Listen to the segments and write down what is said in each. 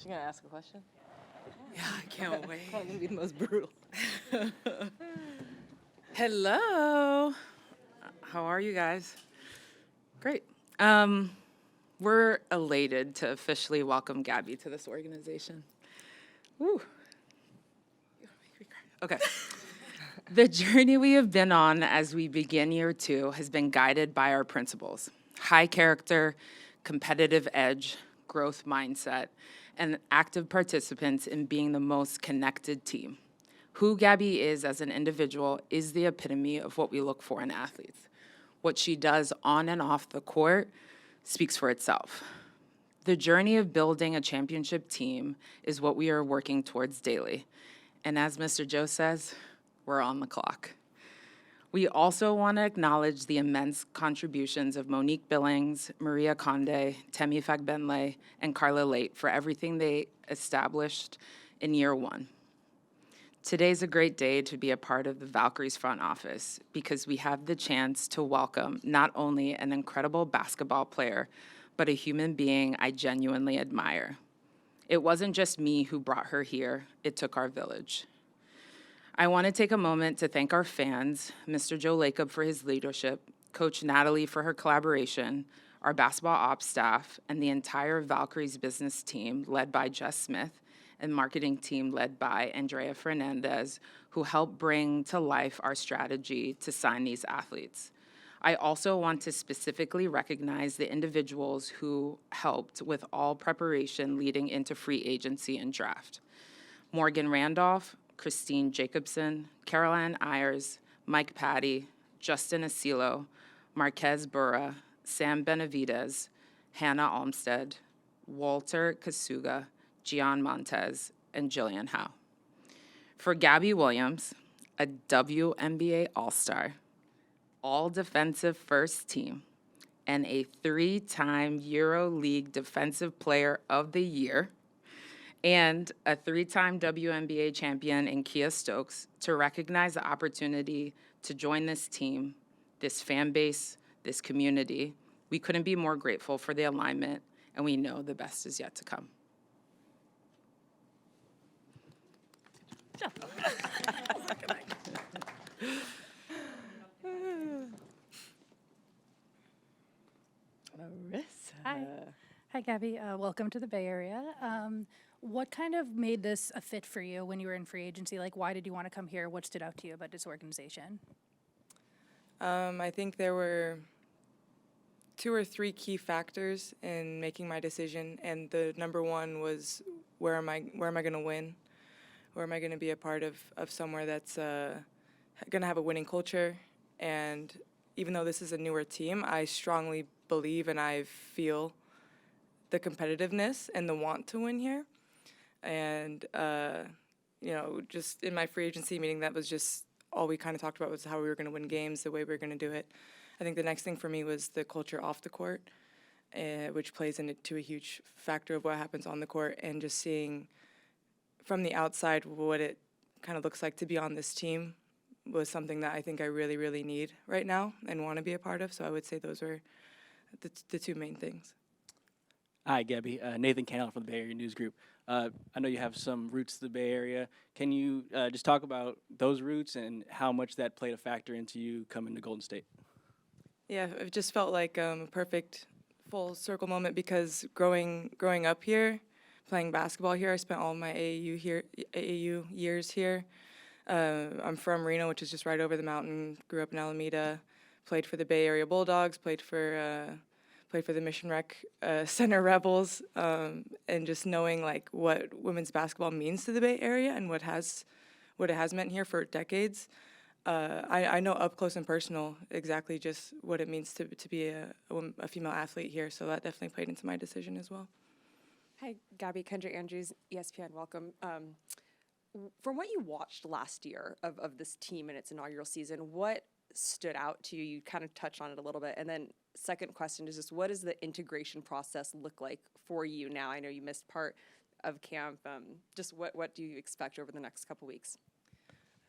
She's gonna ask a question. Yeah, I can't wait. Probably gonna be the most brutal. Hello. How are you guys? Great. We're elated to officially welcome Gabby to this organization. Woo. Okay. The journey we have been on as we begin year 2 has been guided by our principles: high character, competitive edge, growth mindset, and active participants in being the most connected team. Who Gabby is as an individual is the epitome of what we look for in athletes. What she does on and off the court speaks for itself. The journey of building a championship team is what we are working towards daily. And as Mr. Joe says, we're on the clock. We also want to acknowledge the immense contributions of Monique Billings, Maria Conde, Temi Fagbenle, and Carla Late for everything they established in year 1. Today's a great day to be a part of the Valkyries front office because we have the chance to welcome not only an incredible basketball player, but a human being I genuinely admire. It wasn't just me who brought her here, it took our village. I want to take a moment to thank our fans, Mr. Joe Lacob for his leadership, Coach Natalie for her collaboration, our basketball ops staff, and the entire Valkyries business team led by Jess Smith, and marketing team led by Andrea Fernandez, who helped bring to life our strategy to sign these athletes. I also want to specifically recognize the individuals who helped with all preparation leading into free agency and draft. Morgan Randolph, Christine Jacobson, Caroline Ayers, Mike Patty, Justin Asilo, Marquez Burra, Sam Benavidez, Hannah Olmstead, Walter Kasuga, Gian Montez, and Jillian Howe. For Gabby Williams, a WNBA All-Star, All-Defensive First Team, and a 3-time EuroLeague Defensive Player of the Year, and a 3-time WNBA champion in Kia Stokes, to recognize the opportunity to join this team, this fan base, this community. We couldn't be more grateful for the alignment, and we know the best is yet to come. Marissa. Hi, Gabby. Welcome to the Bay Area. What kind of made this a fit for you when you were in free agency? Like, why did you want to come here? What stood out to you about this organization? I think there were 2 or 3 key factors in making my decision, and the number one was where am I going to win? Where am I going to be a part of somewhere that's going to have a winning culture? And even though this is a newer team, I strongly believe and I feel the competitiveness and the want to win here. And, just in my free agency meeting, that was just all we kind of talked about was how we were going to win games, the way we were going to do it. I think the next thing for me was the culture off the court, which plays into a huge factor of what happens on the court, and just seeing from the outside what it kind of looks like to be on this team was something that I think I really, really need right now and want to be a part of. So I would say those were the 2 main things. Hi, Gabby. Nathan Cannell from the Bay Area News Group. I know you have some roots to the Bay Area. Can you just talk about those roots and how much that played a factor into you coming to Golden State? Yeah, it just felt like a perfect full circle moment because growing up here, playing basketball here, I spent all my AAU years here. I'm from Reno, which is just right over the mountain. Grew up in Alameda, played for the Bay Area Bulldogs, played for the Mission Rec Center Rebels, and just knowing like what women's basketball means to the Bay Area and what it has meant here for decades. I know up close and personal exactly just what it means to be a female athlete here, so that definitely played into my decision as well. Hi, Gabby. Kendra Andrews, ESPN. Welcome. From what you watched last year of this team in its inaugural season, what stood out to you? You kind of touched on it a little bit. And then second question is just what does the integration process look like for you now? I know you missed part of camp. Just what do you expect over the next couple weeks?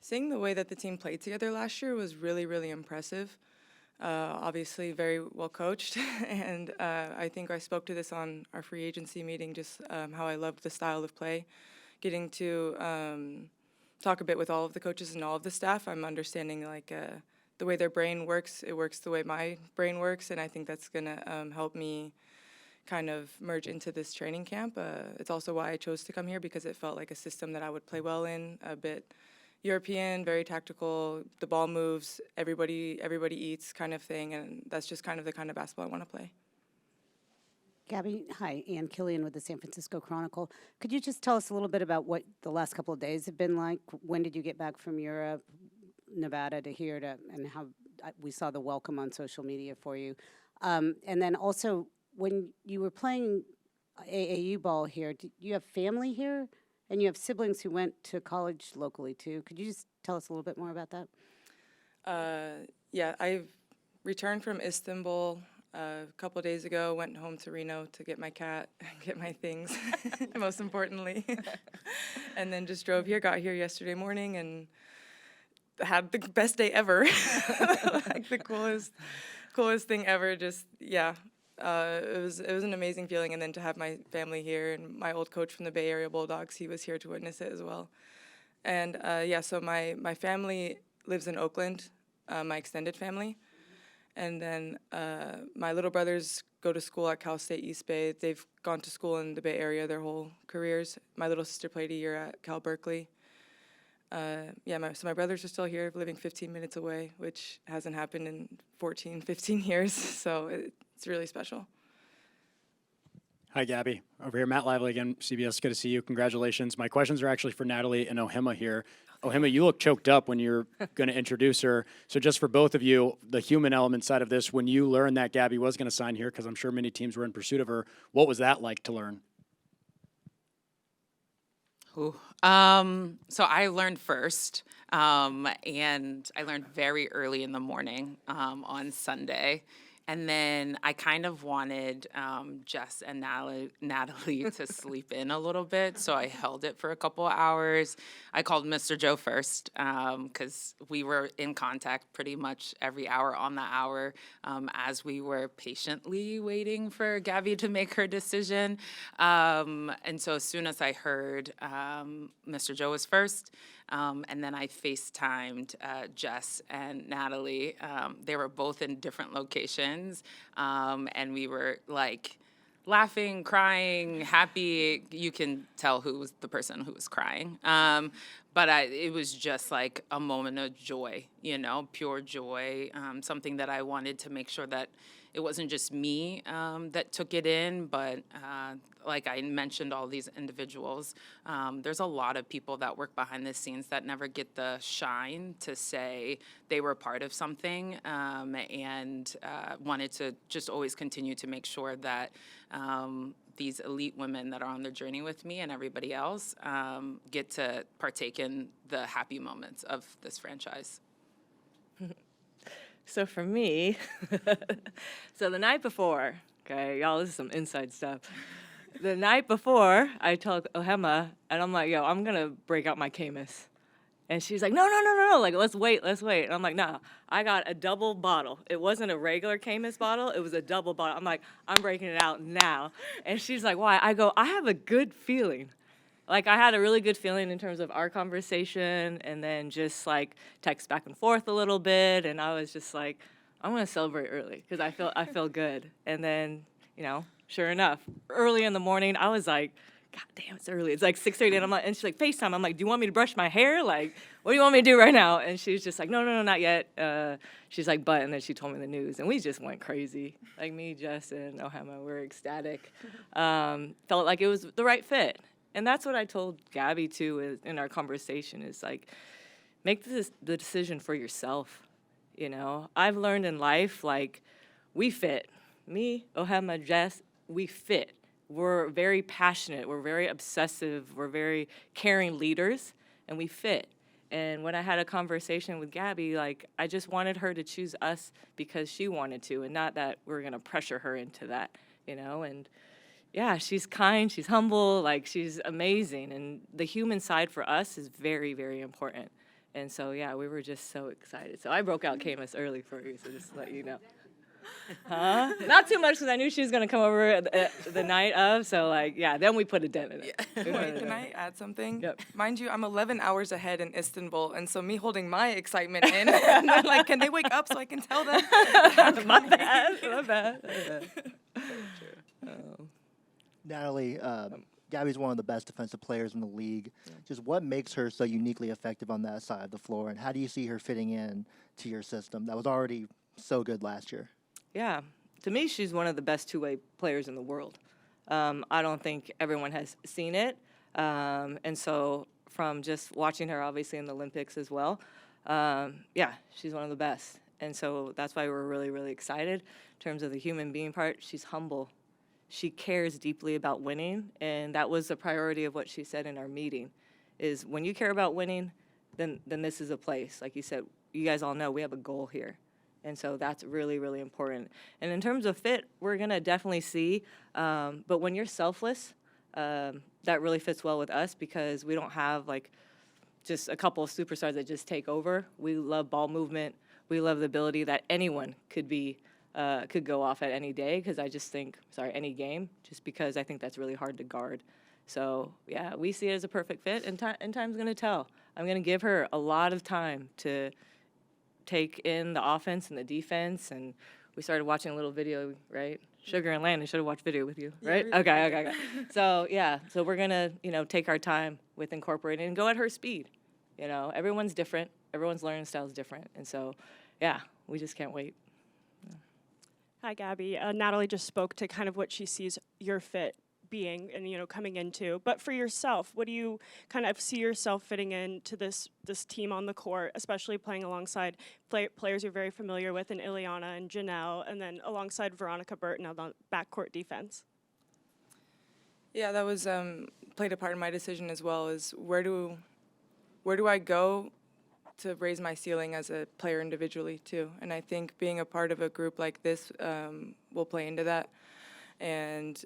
Seeing the way that the team played together last year was really, really impressive. Obviously very well coached, and I think I spoke to this on our free agency meeting, just how I loved the style of play. Getting to talk a bit with all of the coaches and all of the staff, I'm understanding like the way their brain works, it works the way my brain works, and I think that's gonna help me kind of merge into this training camp. It's also why I chose to come here, because it felt like a system that I would play well in, a bit European, very tactical, the ball moves, everybody eats kind of thing, and that's just kind of the kind of basketball I want to play. Gabby, hi, Ann Killian with the San Francisco Chronicle. Could you just tell us a little bit about what the last couple of days have been like? When did you get back from Europe, Nevada to here, and how we saw the welcome on social media for you? And then also, when you were playing AAU ball here, do you have family here? And you have siblings who went to college locally too. Could you just tell us a little bit more about that? Yeah, I returned from Istanbul a couple days ago, went home to Reno to get my cat, get my things, most importantly. And then just drove here, got here yesterday morning, and had the best day ever. Like the coolest thing ever. Just, yeah. It was an amazing feeling, and then to have my family here, and my old coach from the Bay Area Bulldogs, he was here to witness it as well. And yeah, so my family lives in Oakland, my extended family, and then my little brothers go to school at Cal State East Bay. They've gone to school in the Bay Area their whole careers. My little sister played a year at Cal Berkeley. Yeah, so my brothers are still here, living 15 minutes away, which hasn't happened in 15 years, so it's really special. Hi, Gabby. Over here, Matt Lively again, CBS. Good to see you. Congratulations. My questions are actually for Natalie and Ohima here. Ohima, you look choked up when you're going to introduce her. So just for both of you, the human element side of this, when you learned that Gabby was going to sign here, because I'm sure many teams were in pursuit of her, what was that like to learn? Ooh. So I learned first, and I learned very early in the morning on Sunday. And then I kind of wanted Jess and Natalie to sleep in a little bit, so I held it for a couple of hours. I called Mr. Joe first because we were in contact pretty much every hour on the hour as we were patiently waiting for Gabby to make her decision. And so as soon as I heard Mr. Joe was first, and then I FaceTimed Jess and Natalie. They were both in different locations, and we were like laughing, crying, happy. You can tell who was the person who was crying. But it was just like a moment of joy, pure joy, something that I wanted to make sure that it wasn't just me that took it in, but like I mentioned, all these individuals, there's a lot of people that work behind the scenes that never get the shine to say they were part of something, and wanted to just always continue to make sure that these elite women that are on their journey with me and everybody else get to partake in the happy moments of this franchise. So for me, so the night before, okay, y'all, this is some inside stuff. The night before, I told Ohima, and I'm like, yo, I'm going to break out my Camus. And she's like, no, like, let's wait. And I'm like, nah, I got a double bottle. It wasn't a regular Camus bottle. It was a double bottle. I'm like, I'm breaking it out now. And she's like, why? I go, I have a good feeling. Like, I had a really good feeling in terms of our conversation, and then just, like, text back and forth a little bit, and I was just like, I'm going to celebrate early because I feel good. And then, sure enough, early in the morning, I was like, God damn, it's early. It's like 6:30, and and she's like, FaceTime. I'm like, do you want me to brush my hair? Like, what do you want me to do right now? And she's just like, no, not yet. She's like, but, and then she told me the news, and we just went crazy. Like, me, Jess, and Ohima were ecstatic. Felt like it was the right fit. And that's what I told Gabby, too, in our conversation, is, like, make the decision for yourself, I've learned in life, like, we fit. Me, Ohima, Jess, we fit. We're very passionate. We're very obsessive. We're very caring leaders, and we fit. And when I had a conversation with Gabby, like, I just wanted her to choose us because she wanted to, and not that we're going to pressure her into that, and yeah, she's kind, she's humble, like, she's amazing. And the human side for us is very, very important. And so, yeah, we were just so excited. So I broke out Camus early for you, so just to let you know. Huh? Not too much, because I knew she was going to come over the night of. So, like, yeah, then we put a dent in it. We put a Wait, dent can in I it. add something? Yep. Mind you, I'm 11 hours ahead in Istanbul, and so me holding my excitement in, and they're like, can they wake up so I can tell them? My bad. My bad. Natalie, Gabby's one of the best defensive players in the league. Just what makes her so uniquely effective on that side of the floor, and how do you see her fitting in to your system that was already so good last year? Yeah, to me, she's one of the best two-way players in the world. I don't think everyone has seen it. And so from just watching her, obviously, in the Olympics as well, yeah, she's one of the best. And so that's why we're really, really excited. In terms of the human being part, she's humble. She cares deeply about winning, and that was the priority of what she said in our meeting, is when you care about winning, then this is a place. Like you said, you guys all know we have a goal here. And so that's really, really important. And in terms of fit, we're going to definitely see. But when you're selfless, that really fits well with us because we don't have, like, just a couple of superstars that just take over. We love ball movement. We love the ability that anyone could go off at any day because any game, just because I think that's really hard to guard. So, yeah, we see it as a perfect fit, and time's going to tell. I'm going to give her a lot of time to take in the offense and the defense, and we started watching a little video, right? Sugar and Landon should have watched video with you, right? Okay. So, yeah, so we're going to, take our time with incorporating and go at her speed. Everyone's different. Everyone's learning style is different. And so, yeah, we just can't wait. Hi, Gabby. Natalie just spoke to kind of what she sees your fit being and, coming into. But for yourself, what do you kind of see yourself fitting into this team on the court, especially playing alongside players you're very familiar with in Ileana and Janelle, and then alongside Veronica Burton on the backcourt defense? Yeah, that was played a part in my decision as well, is where do I go to raise my ceiling as a player individually too. And I think being a part of a group like this will play into that. And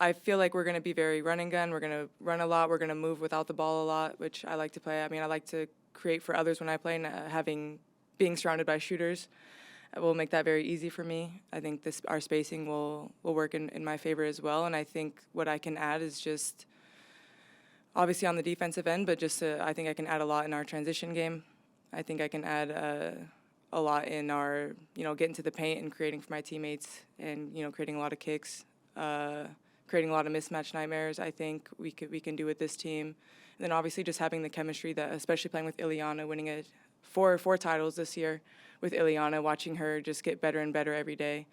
I feel like we're going to be very run and gun. We're going to run a lot. We're going to move without the ball a lot, which I like to play. I mean, I like to create for others when I play, and being surrounded by shooters will make that very easy for me. I think our spacing will work in my favor as well. And I think what I can add is just obviously on the defensive end, but I think I can add a lot in our transition game. I think I can add a lot in our, getting to the paint and creating for my teammates and, creating a lot of kicks, creating a lot of mismatch nightmares. I think we can do with this team. And then obviously just having the chemistry that, especially playing with Ileana, winning four titles this year with Ileana, watching her just get better and better every day.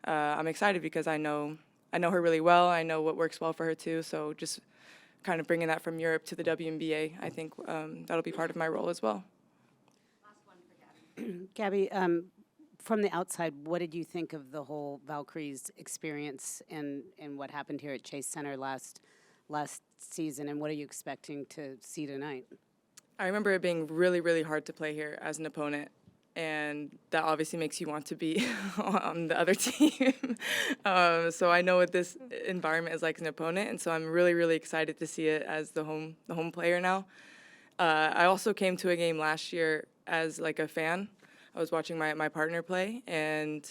I'm excited because I know her really well. I know what works well for her too. So just kind of bringing that from Europe to the WNBA, I think that'll be part of my role as well. Last one for Gabby. Gabby, from the outside, what did you think of the whole Valkyries experience and what happened here at Chase Center last season, and what are you expecting to see tonight? I remember it being really, really hard to play here as an opponent, and that obviously makes you want to be on the other team. So I know what this environment is like as an opponent, and so I'm really, really excited to see it as the home player now. I also came to a game last year as like a fan. I was watching my partner play and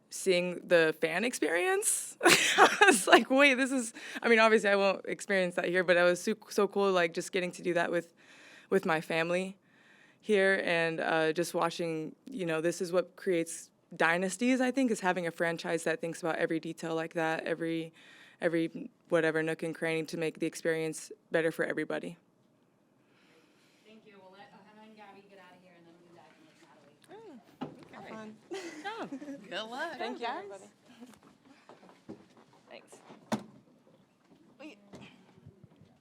seeing the fan experience. I was like, wait, obviously I won't experience that here, but it was so cool, like just getting to do that with my family here and just watching, this is what creates dynasties, I think, is having a franchise that thinks about every detail like that, every whatever nook and cranny to make the experience better for everybody. Thank you. We'll let Hannah and Gabby get out of here, and then we'll be back with Natalie. Have fun. Good luck. Thank you, everybody.